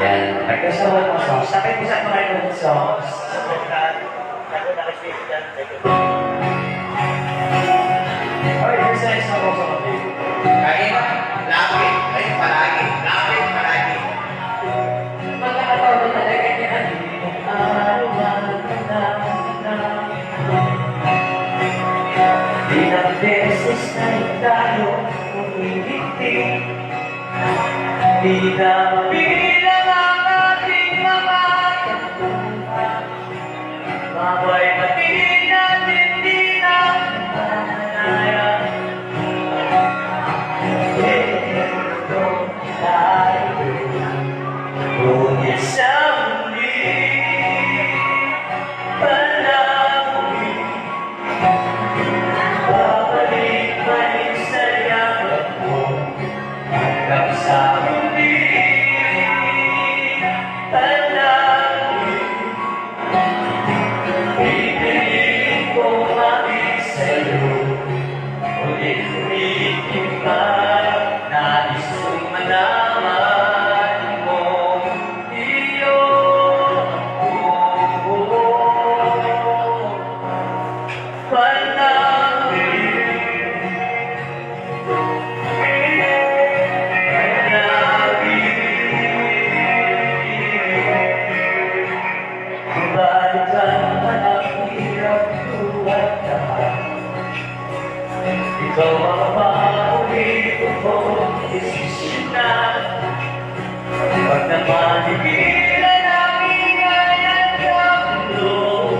Yan. Nagkasawa mo songs. Sakit mo sa mga ibang songs. Ay, isa isa ko sa kapit. Kanina, lapit. Ay, palagi. Lapit, palagi. Mga katawa talaga niya. Ilang beses na tayo umingiti. Di na bilang ang ating mga katuwa. Mabay pati natin di na mananaya. Ito tayo, ngunit sa muli, panahon, babalik-balik sa yakap mo, hanggang sa muli, panahon, pipiliin ko mabig sa'yo, ulit-ulitin pa, nais kong malaman mo, iyo ako. Ikaw ang paulit ko, isisip na. Pag naman ang ingay at kamulo,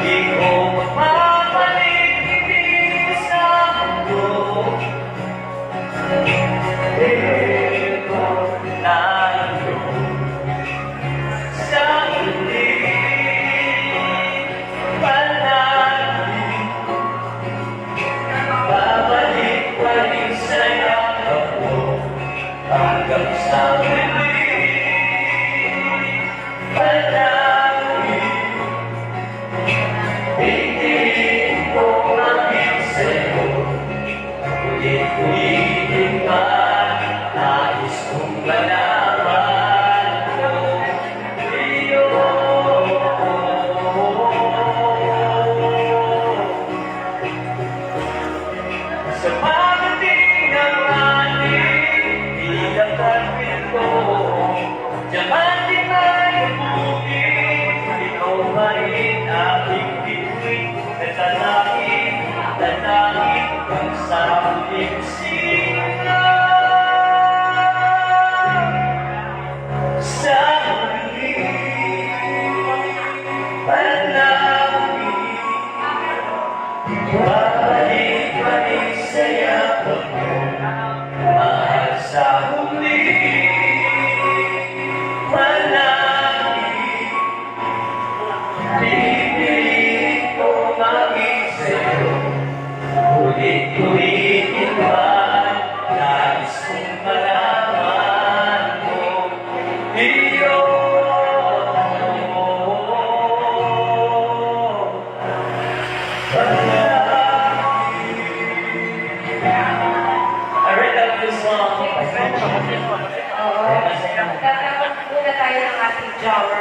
di ko magpapalit ibig sa mundo. Ito tayo sa huli, panahon, babalik-balik sa yakap mo, hanggang sa muli, panahon, pipiliin ko maging sa'yo, ulit-ulitin pa, nais kong malaman mo, iyo ako. Sa pagdating ng ating bilang kapit ko, diyaman din ay bukit, ikaw pa rin aking bituin, natalangin, natalangin, kung sa huling singa. Sa huling panahon, babalik-balik sa yakap mo, mahal sa huli, panahon, pipiliin ko maging sa'yo, ulit-ulitin pa, nais kong malaman mo, iyo ako. I read out this song. Oo. Tatapos muna tayo ng ating Jowler.